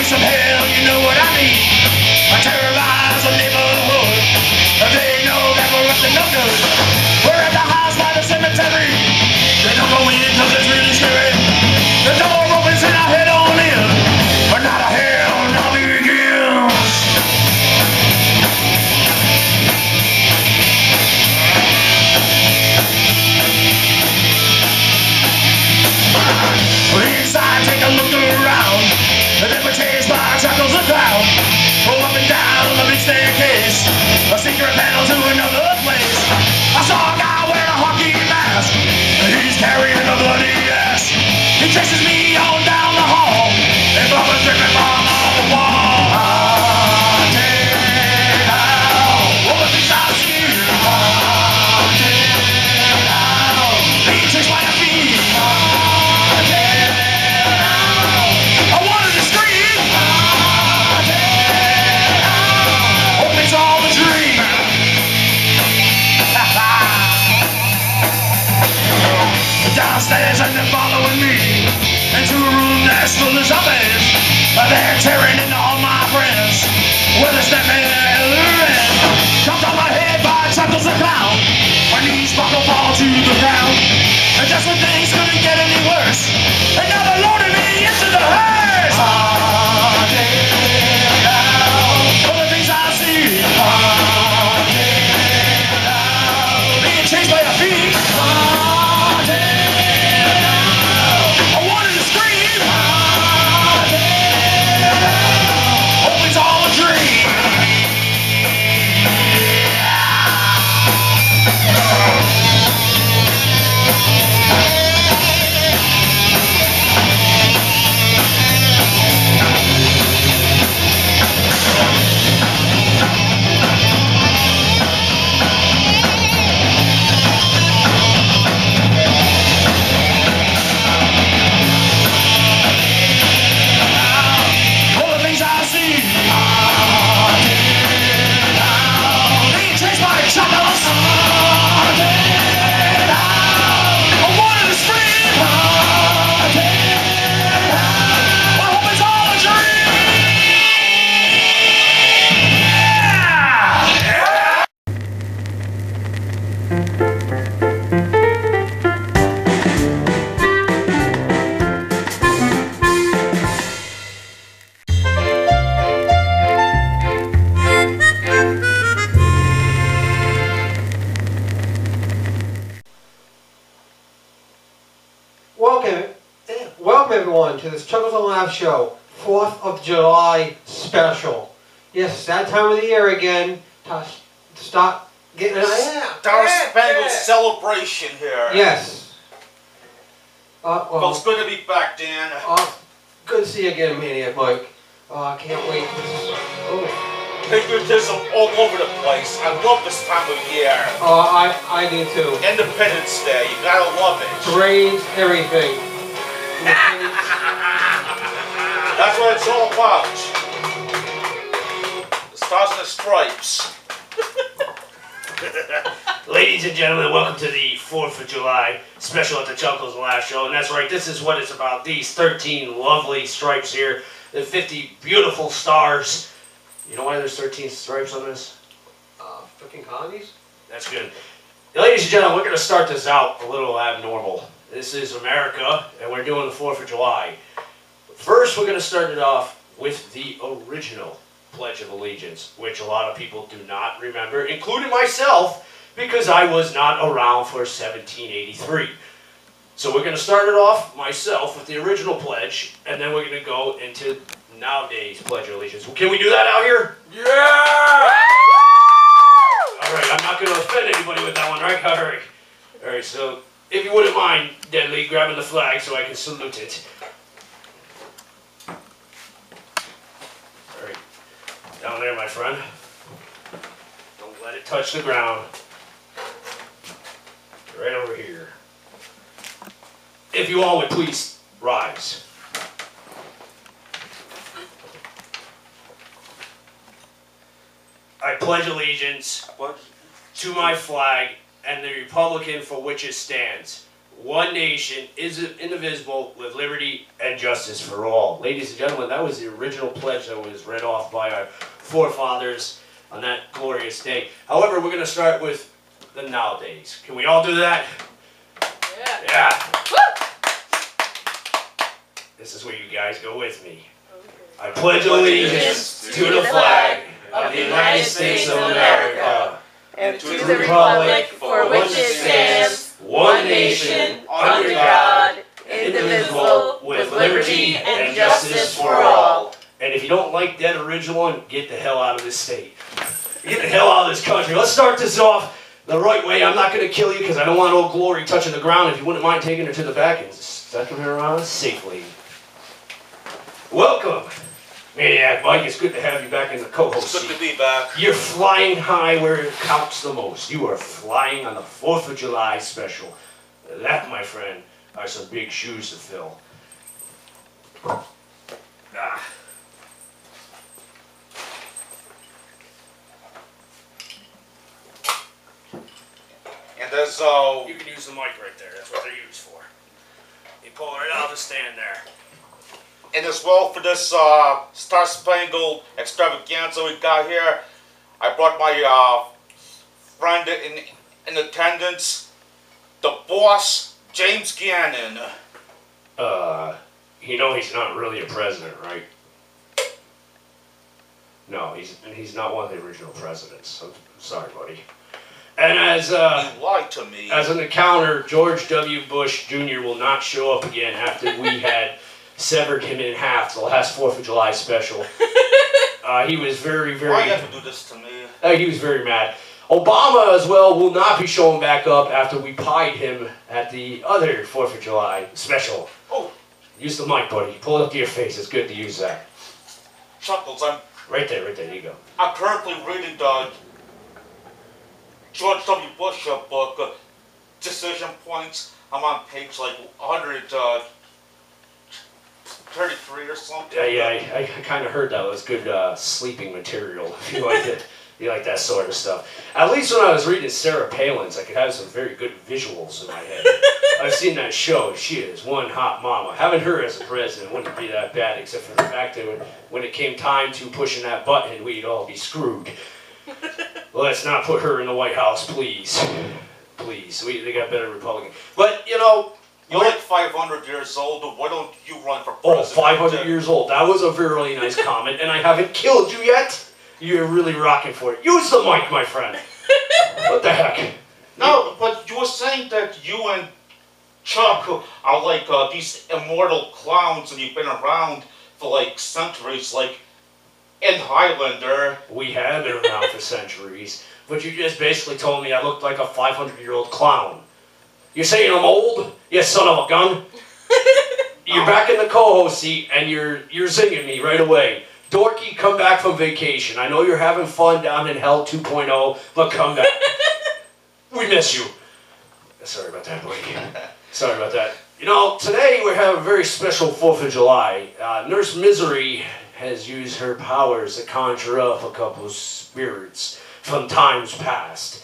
some hell, you know what I mean. I terrorize the neighborhood. They know that we're up to no good. We're at the house by the cemetery. They don't go in cause it's really scary. The door opens and I head on in, but not a hell not begins. Inside, take a look around. The deputies by chuckles a crowd. Go up and down the big staircase, a secret panel to another place. I saw a guy wearing a hockey mask. He's carrying a bloody ass. He chases me on down the hall, and Bubba's dripping from the wall. Haunted house, all the things I see. Haunted house, being chased by a fiend. Haunted house, I wanted to scream. Haunted house, hope it's all a dream. Downstairs and they're following me into a room that's full of zombies. They're tearing into all my friends with a snapman and a red. Comes on my head by chuckles a clown. My knees buckle fall to the ground. And just when things couldn't get any worse, and now they're loading me into the hearse. Haunted house, all the things I see. Haunted house, being chased by a fiend. Welcome everyone to this Chuckles and Laughs show, 4th of July special. Yes, it's that time of the year again to start getting Star Spangled celebration here. Yes. Well, it's good to be back, Dan. Good to see you again, Maniac Mike. I can't wait. Patriotism all over the place. I love this time of year. I do too. Independence Day, you gotta love it. Parades, everything. That's what it's all about. The Stars and the Stripes. Ladies and gentlemen, welcome to the 4th of July special at the Chuckles and Laughs show. And that's right, this is what it's about. These 13 lovely stripes here, the 50 beautiful stars. You know why there's 13 stripes on this? Freaking colonies? That's good. Ladies and gentlemen, we're going to start this out a little abnormal. This is America, and we're doing the 4th of July. First, we're going to start it off with the original Pledge of Allegiance, which a lot of people do not remember, including myself, because I was not around for 1783. So we're going to start it off, myself, with the original pledge, and then we're going to go into nowadays Pledge of Allegiance. Can we do that out here? Yeah! Alright, I'm not going to offend anybody with that one, right? Alright, so if you wouldn't mind, Deadly, grabbing the flag so I can salute it. Alright, down there, my friend. Don't let it touch the ground. Right over here. If you all would please rise. I pledge allegiance to my flag and the republic for which it stands, one nation, is indivisible, with liberty and justice for all. Ladies and gentlemen, that was the original pledge that was read off by our forefathers on that glorious day. However, we're going to start with the nowadays. Can we all do that? Yeah. Yeah. Woo! This is where you guys go with me. I pledge allegiance to the flag of the United States of America and to the republic for which it stands, one nation, under God, indivisible, with liberty and justice for all. And if you don't like that original one, get the hell out of this state. Get the hell out of this country. Let's start this off the right way. I'm not going to kill you because I don't want Old Glory touching the ground. If you wouldn't mind taking her to the back and second her around safely. Welcome, Maniac Mike. It's good to have you back in the co-host seat. Good to be back. You're flying high where it counts the most. You are flying on the 4th of July special. That, my friend, are some big shoes to fill. Ah. And there's You can use the mic right there. That's what they're used for. You pull it right out of the stand there. and as well for this Star Spangled extravaganza we got here, I brought my friend in attendance, the boss, James Gannon. You know he's not really a president, right? No, he's not one of the original presidents. I'm sorry, buddy. And as You lied to me. as an encounter, George W. Bush Jr. will not show up again after we had severed him in half the last 4th of July special. He was very, Why you have to do this to me? he was very mad. Obama as well will not be showing back up after we pied him at the other 4th of July special. Oh, Use the mic, buddy. Pull it up to your face. It's good to use that. Chuckles, Right there, there you go. I'm currently reading the George W. Bush book, Decision Points. I'm on page like 133 or something. Yeah, I kind of heard that was good sleeping material. If you like it, you like that sort of stuff. At least when I was reading Sarah Palin's, I could have some very good visuals in my head. I've seen that show. She is one hot mama. Having her as a president wouldn't be that bad, except for the fact that when it came time to pushing that button, we'd all be screwed. Let's not put her in the White House, please. Please. They got better Republicans. But, you know... You're like 500 years old. Why don't you run for Oh, president? 500 years old. That was a really nice comment, and I haven't killed you yet. You're really rocking for it. Use the mic, my friend. What the heck? No, but you were saying that you and Chuck are like these immortal clowns and you've been around for like centuries, like in Highlander. We have been around for centuries, but you just basically told me I looked like a 500-year-old clown. You're saying I'm old? You son of a gun. You're back in the co-host seat, and you're zinging me right away. Dorky, come back from vacation. I know you're having fun down in Hell 2.0, but come back. We miss you. Sorry about that, buddy. Sorry about that. You know, today we have a very special 4th of July. Nurse Misery has used her powers to conjure up a couple of spirits from times past.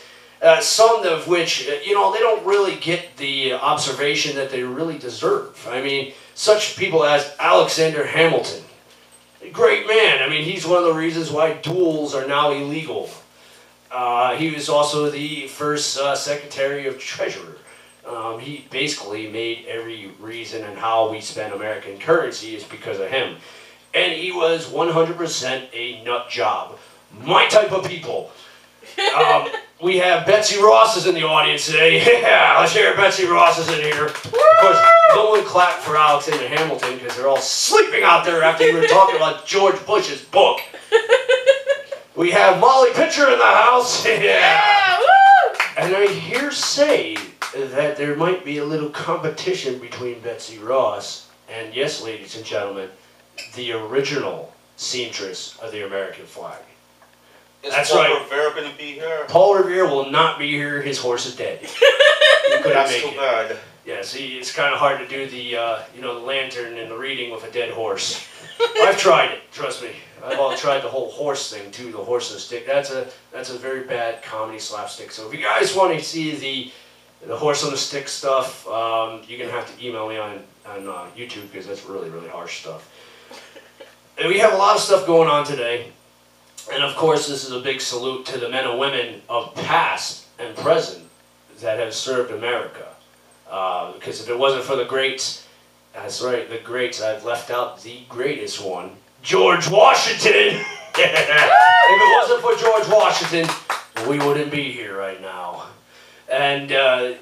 Some of which, you know, they don't really get the observation that they really deserve. I mean, such people as Alexander Hamilton. A great man. I mean, he's one of the reasons why duels are now illegal. He was also the first Secretary of Treasury. He basically made every reason and how we spend American currency is because of him. And he was 100% a nut job. My type of people. We have Betsy Ross is in the audience today. Yeah, let's hear Betsy Ross is in here. Of course, no one clapped for Alexander Hamilton because they're all sleeping out there after you were talking about George Bush's book. We have Molly Pitcher in the house. Yeah. Woo! And I hear say that there might be a little competition between Betsy Ross and, yes, ladies and gentlemen, the original seamstress of the American flag. Is Paul Revere going to be here? Paul Revere will not be here. His horse is dead. That's too bad. Yeah, see, it's kind of hard to do the, you know, the lantern and the reading with a dead horse. I've tried it, trust me. I've tried the whole horse thing too, the horse and stick. That's a very bad comedy slapstick. So if you guys want to see The horse on the stick stuff, you're going to have to email me on YouTube because that's really, really harsh stuff. And we have a lot of stuff going on today. And of course, this is a big salute to the men and women of past and present that have served America. Because if it wasn't for the greats, that's right, the greats, I've left out the greatest one, George Washington. If it wasn't for George Washington, we wouldn't be here right now. And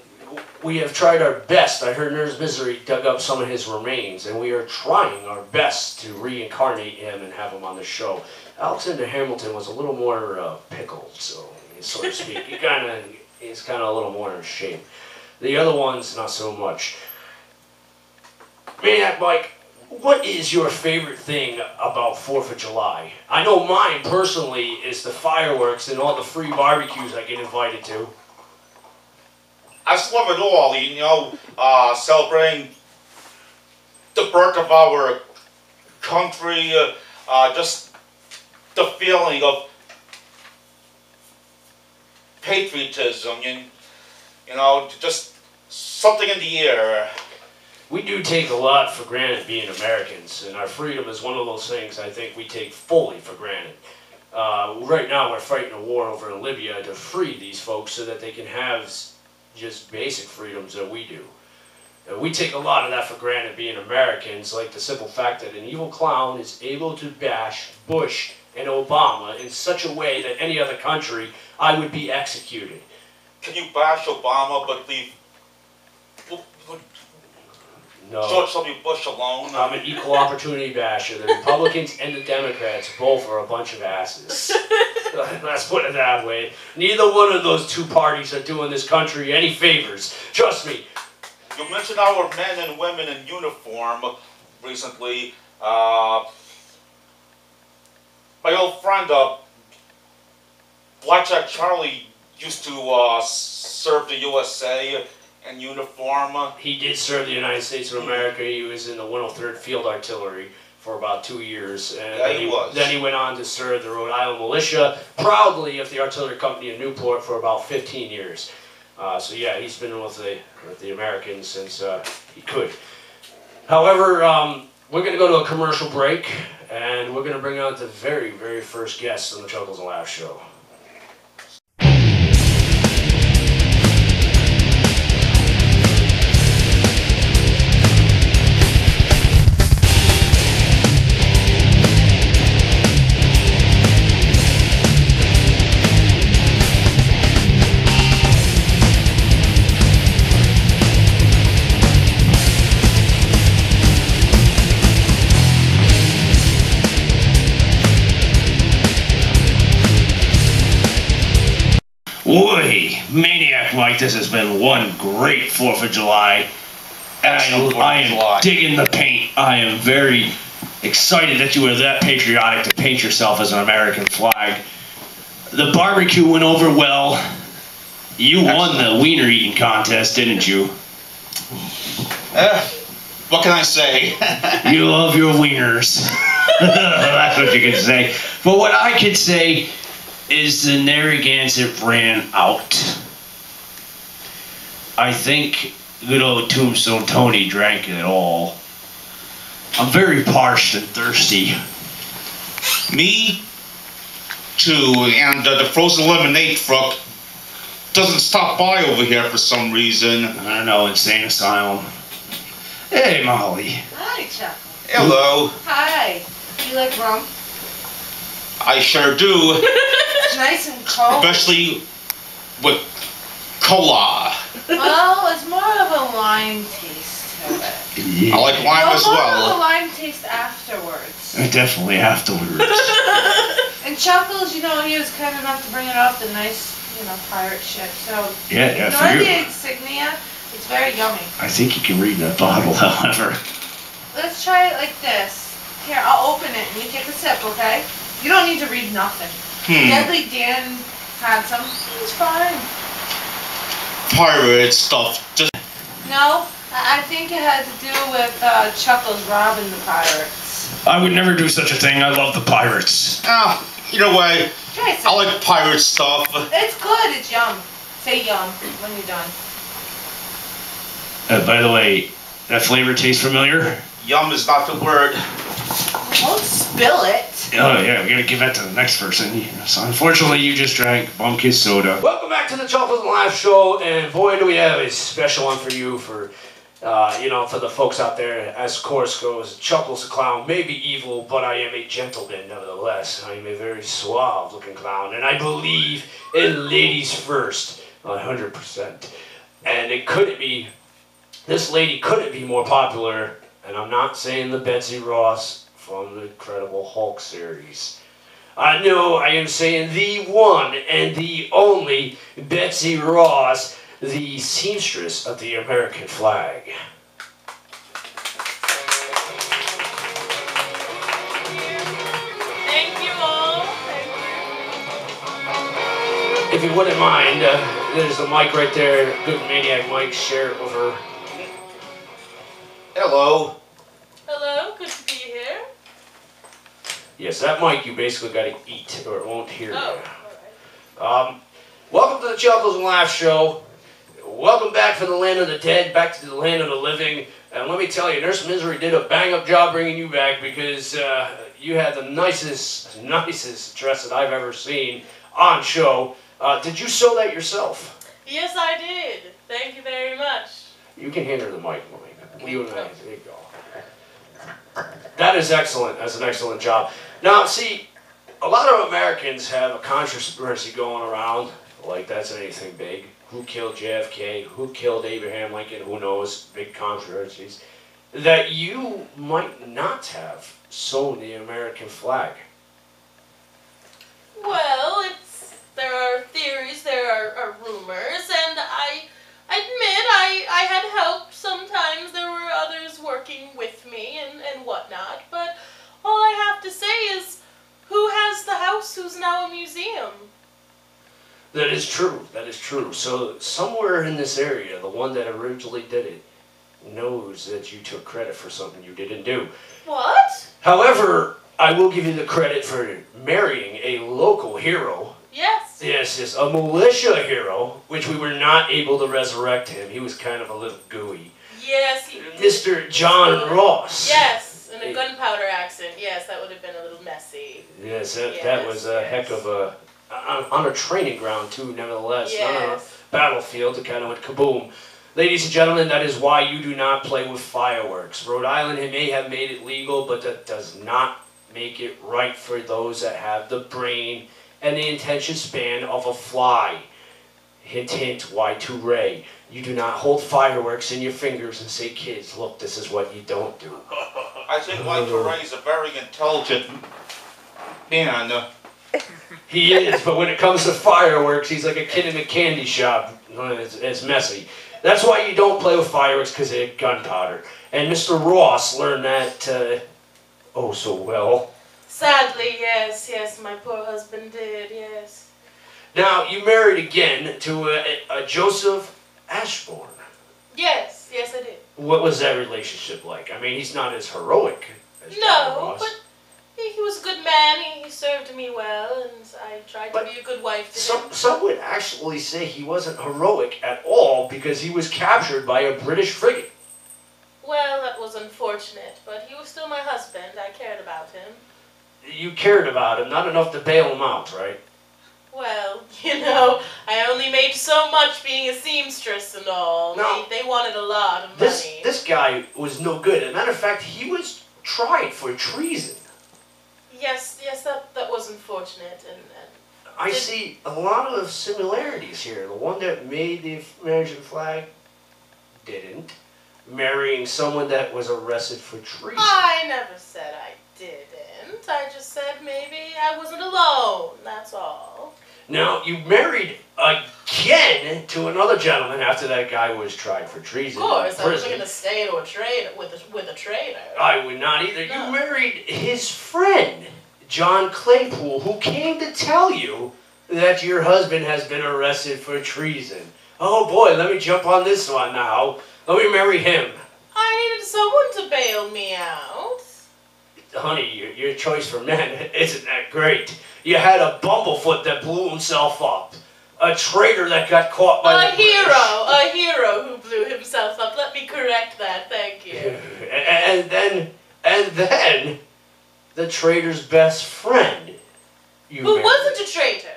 we have tried our best. I heard Nurse Misery dug up some of his remains, and we are trying our best to reincarnate him and have him on the show. Alexander Hamilton was a little more pickled, so to speak. He's kind of a little more in shape. The other ones, not so much. Maniac Mike, what is your favorite thing about 4th of July? I know mine, personally, is the fireworks and all the free barbecues I get invited to. I just love it all, you know, celebrating the birth of our country, just the feeling of patriotism, you know, just something in the air. We do take a lot for granted being Americans, and our freedom is one of those things I think we take fully for granted. Right now we're fighting a war over in Libya to free these folks so that they can have just basic freedoms that we do. And we take a lot of that for granted being Americans, like the simple fact that an evil clown is able to bash Bush and Obama in such a way that any other country, I would be executed. Can you bash Obama but leave George W. Bush alone? I'm an equal opportunity basher. The Republicans and the Democrats both are a bunch of asses. Let's put it that way. Neither one of those two parties are doing this country any favors. Trust me. You mentioned our men and women in uniform recently. My old friend, Blackjack Charlie, used to serve the USA in uniform. He did serve the United States of America. He was in the 103rd Field Artillery for about 2 years. And Yeah, then he went on to serve the Rhode Island Militia, proudly of the Artillery Company in Newport for about 15 years. So yeah, he's been with the Americans since he could. However, we're going to go to a commercial break, and we're going to bring on the very, very first guest on the Chuckles and Laughs show. Boy, Maniac Mike, this has been one great 4th of July. And I am digging the paint. I am very excited that you were that patriotic to paint yourself as an American flag. The barbecue went over well. You won the wiener eating contest, didn't you? What can I say? You love your wieners. That's what you can say. But what I could say is the Narragansett ran out. I think good old Tombstone Tony drank it all. I'm very parched and thirsty. Me too, and the frozen lemonade truck doesn't stop by over here for some reason. I don't know, insane asylum. Hey, Molly. Hi, Chuck. Hello. Hi. You like rum? I sure do. It's nice and cold. Especially with cola. Well, it's more of a lime taste to it. Yeah. I like lime as More of a well. lime taste afterwards. Definitely afterwards. And Chuckles, you know, he was kind enough to bring it off the nice, you know, pirate ship. So, Yeah, ignore for the you. insignia. It's very yummy. I think you can read that bottle, however. Let's try it like this. Here, I'll open it and you take a sip, okay? You don't need to read nothing. Deadly Dan had some. It's fine. Pirate stuff. Just No, I think it had to do with Chuckles robbing the pirates. I would never do such a thing. I love the pirates. either way, Try I like pirate stuff. It's good. It's yum. Say yum when you're done. By the way, that flavor tastes familiar? Yum is not the word. Don't spill it. Oh yeah, we gotta give that to the next person. So unfortunately, you just drank Bumkiss soda. Welcome back to the Chuckles and Laughs show, and boy, do we have a special one for you for the folks out there. As chorus goes, Chuckles the clown may be evil, but I am a gentleman nevertheless. I am a very suave-looking clown, and I believe in ladies first, 100%. And this lady couldn't be more popular, and I'm not saying the Betsy Ross from the Incredible Hulk series. I know I am saying the one and the only Betsy Ross, the seamstress of the American flag. Thank you all. Thank you. If you wouldn't mind, there's the mic right there. Good Maniac Mike, share it with her. Hello. Hello, good to be here. Yes, that mic you basically got to eat or it won't hear Oh, you. alright. Welcome to the Chuckles and Laughs show. Welcome back from the land of the dead, back to the land of the living. And let me tell you, Nurse Misery did a bang-up job bringing you back because you had the nicest dress that I've ever seen on show. Did you sew that yourself? Yes, I did. Thank you very much. You can hand her the mic, Mike. You and I, there you go. That is excellent. That's an excellent job. Now, see, a lot of Americans have a controversy going around, like that's anything big. Who killed JFK? Who killed Abraham Lincoln? Who knows? Big controversies. That you might not have sewn the American flag. Well, there are theories, there are rumors, and I admit I had help. Sometimes there were others working with me and whatnot, but all I have to say is, who has the house who's now a museum? That is true. That is true. So somewhere in this area, the one that originally did it knows that you took credit for something you didn't do. What? However, I will give you the credit for marrying a local hero. Yes. Yes, a militia hero, which we were not able to resurrect him. He was kind of a little gooey. Yes, he did. Mr. John Ross. Yes, in a gunpowder accent. Yes, that would have been a little messy. Yes, that was a heck of a... On a training ground, too, nevertheless. Yes. Not on a battlefield. It kind of went kaboom. Ladies and gentlemen, that is why you do not play with fireworks. Rhode Island may have made it legal, but that does not make it right for those that have the brain and the attention span of a fly. Hint, hint, Y2Ray. You do not hold fireworks in your fingers and say, kids, look, this is what you don't do. I think Michael Ray is a very intelligent man. He is, but when it comes to fireworks, he's like a kid in a candy shop. It's messy. That's why you don't play with fireworks, because they have gunpowder. And Mr. Ross learned that, oh so well. Sadly, yes, my poor husband did, yes. Now, you married again to a Joseph Ashbourne. Yes, I did. What was that relationship like? I mean, he's not as heroic as John No, Ross. but he was a good man. He served me well, and I tried to be a good wife to him. Some would actually say he wasn't heroic at all because he was captured by a British frigate. Well, that was unfortunate, but he was still my husband. I cared about him. You cared about him, not enough to bail him out, right? Well, I only made so much being a seamstress and all. No. They wanted a lot of money. This guy was no good. As a matter of fact, he was tried for treason. Yes, that was unfortunate, and I see a lot of similarities here. The one that made the American flag didn't. Marrying someone that was arrested for treason. I never said I didn't. I just said maybe I wasn't alone, that's all. Now, you married again to another gentleman after that guy was tried for treason. Of course, in I wasn't prison. going to stay to a trade with a traitor. I would not either. No. You married his friend, John Claypool, who came to tell you that your husband has been arrested for treason. Oh boy, let me jump on this one now. Let me marry him. I needed someone to bail me out. Honey, your choice for men isn't that great. You had a bumblefoot that blew himself up. a traitor that got caught by A the British. a hero who blew himself up. Let me correct that. Thank you. and then, the traitor's best friend. You Who married. wasn't a traitor?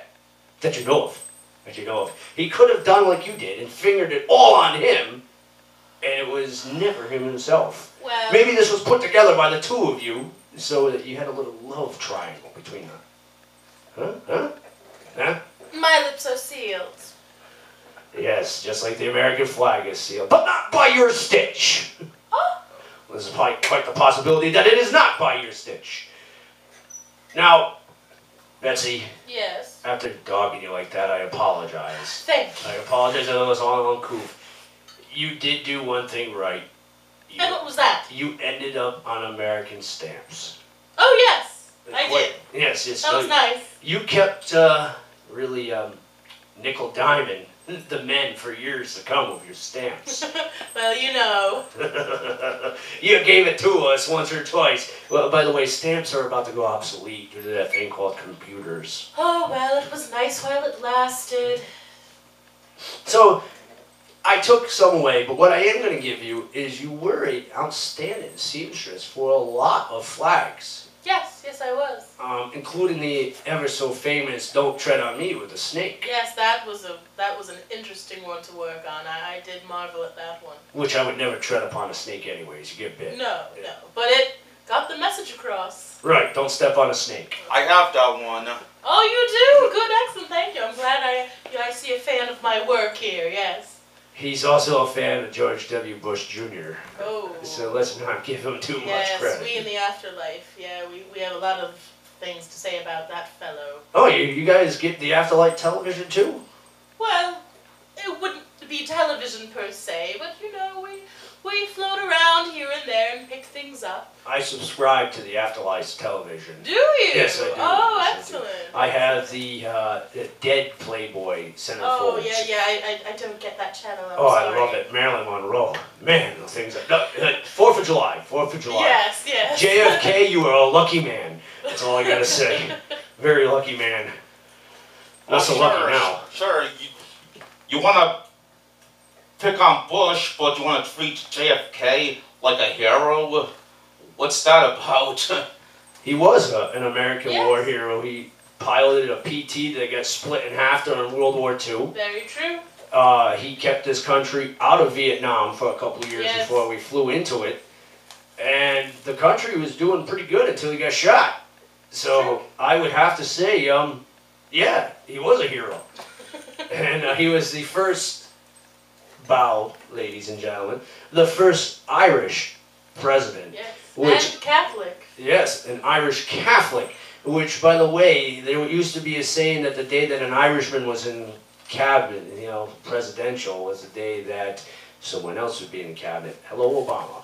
That you know of. That you know of. He could have done like you did and fingered it all on him, and it was never him himself. Well, Maybe this was put together by the two of you so that you had a little love triangle between them. Huh? my lips are sealed. Yes, just like the American flag is sealed, but not by your stitch. Oh, There's quite the possibility that it is not by your stitch. Now, Betsy, yes. after dogging you like that, I apologize. Thank you. I apologize, I know it's all uncouth. You did do one thing right. And what was that? You ended up on American stamps. Oh, yes. I did. Yes, yes. That was nice. You kept really nickel diming the men for years to come with your stamps. Well, you know. You gave it to us once or twice. Well, by the way, stamps are about to go obsolete due to that thing called computers. Oh, well, it was nice while it lasted. So, I took some away, but what I am going to give you is you were an outstanding seamstress for a lot of flags. Yes, I was. Including the ever so famous "Don't Tread on Me" with the snake, Yes, that was an interesting one to work on. I did marvel at that one. which I would never tread upon a snake anyways. You get bit. No, but it got the message across. Right, don't step on a snake. I have that one. Oh, you do? Good, excellent, thank you. I'm glad I see a fan of my work here. Yes. He's also a fan of George W. Bush Jr. Oh. So let's not give him too much Yes, credit. we in the afterlife. Yeah, we have a lot of things to say about that fellow. Oh, you guys get the Afterlife television too? Well, it wouldn't be television per se, but you know, we float around here and there and pick things up. I subscribe to the Afterlife television. Do you? Yes, I do. Oh, Yes, I do. excellent. I have the Dead Playboy centerfolds. Oh, yeah, I don't get that channel. I'm Oh, sorry. I love it. Marilyn Monroe. Man, the things that... No, 4th of July. 4th of July. Yes, yes. JFK, you are a lucky man. That's all I gotta say. Very lucky man. Not so lucky now. Sure, you want to pick on Bush, but you want to treat JFK like a hero? What's that about? He was an American Yes. war hero. He piloted a PT that got split in half during World War II. Very true. He kept this country out of Vietnam for a couple of years Yes. before we flew into it. And the country was doing pretty good until he got shot. So True. I would have to say, yeah, he was a hero. And he was the first, ladies and gentlemen, the first Irish president. Yes. Which- And Catholic. Yes, an Irish Catholic, which, by the way, there used to be a saying that the day that an Irishman was in cabinet, presidential, was the day that someone else would be in cabinet. Hello, Obama.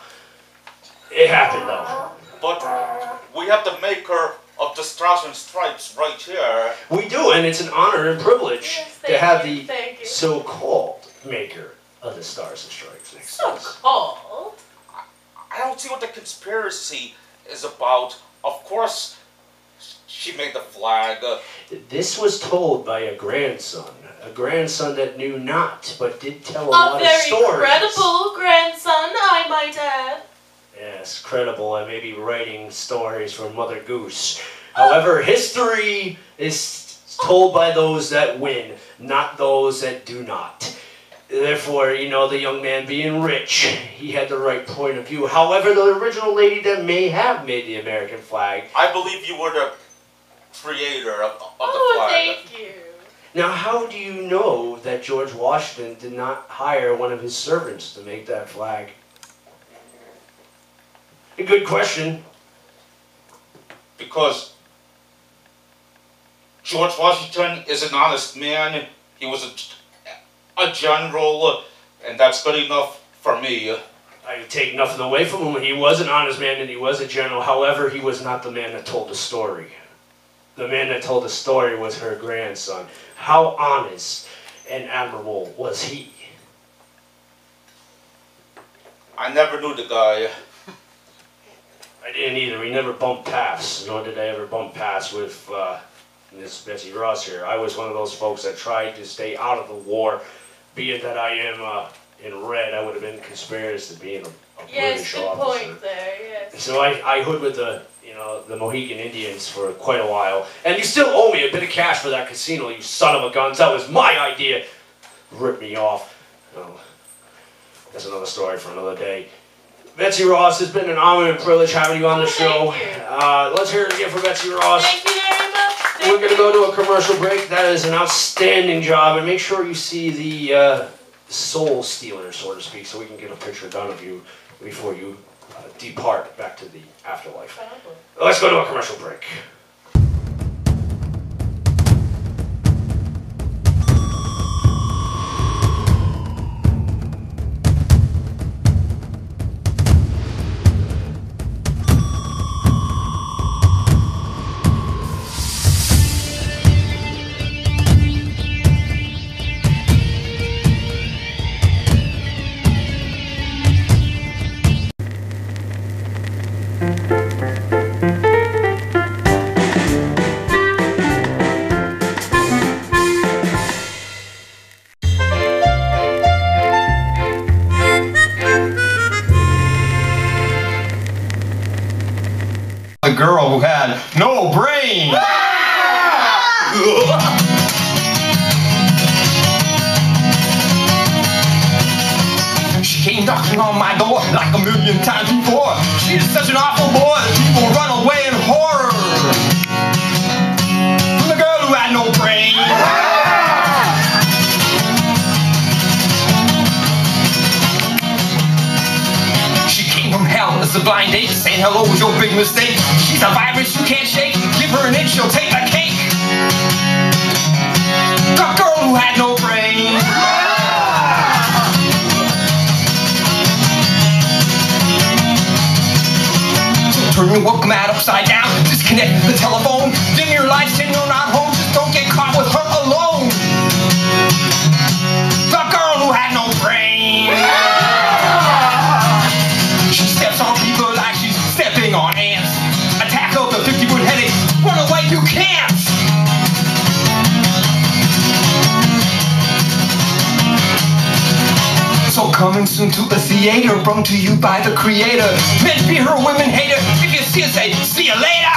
It happened, though. But we have the maker of the Stars and Stripes right here. We do, and it's an honor and privilege Yes, to thank have you, the thank you. so-called maker of the Stars and Stripes next to So us. called. I don't see what the conspiracy is about. Of course, she made the flag. This was told by a grandson that knew not, but did tell a lot A of very stories. credible grandson, I might add. Yes, credible. I may be writing stories for Mother Goose. However, history is told by those that win, not those that do not. Therefore, the young man being rich, he had the right point of view. However, the original lady that may have made the American flag. I believe you were the creator of the Oh, flag. thank you. Now, how do you know that George Washington did not hire one of his servants to make that flag? A good question. Because George Washington is an honest man. He was a general, and that's good enough for me. I take nothing away from him. He was an honest man and he was a general. However, he was not the man that told the story. The man that told the story was her grandson. How honest and admirable was he? I never knew the guy. I didn't either. We never bumped paths, nor did I ever bump paths with And this is Betsy Ross here. I was one of those folks that tried to stay out of the war. Being that I am in red, I would have been conspicuous to being a Yes, British good officer. point there, yes. So I hood with the Mohican Indians for quite a while. And you still owe me a bit of cash for that casino, you son of a guns. That was my idea. Rip me off. Oh, that's another story for another day. Betsy Ross, it's been an honor and privilege having you on the show. Let's hear it again for Betsy Ross. Thank you very much. We're going to go to a commercial break. That is an outstanding job. And make sure you see the soul stealer, so to speak, so we can get a picture done of you before you depart back to the afterlife. Let's go to a commercial break. The girl who had no brain. She came knocking on my door like a million times before. She is such an awful boy that people run away in horror from the girl who had no brain. From hell, it's a blind date. Saying hello was your big mistake. She's a virus you can't shake. Give her an inch, she'll take the cake. The girl who had no brain. So turn your welcome mat upside down. Disconnect the telephone. Dim your lights and you're not home. Just don't get caught with her alone. The girl who had no brain. She steps on people like she's stepping on ants. Attack of the 50-foot headache. Run away, you can't. So coming soon to a theater, brought to you by the creator. Men fear her, women hate her. If you see her, say, see you later.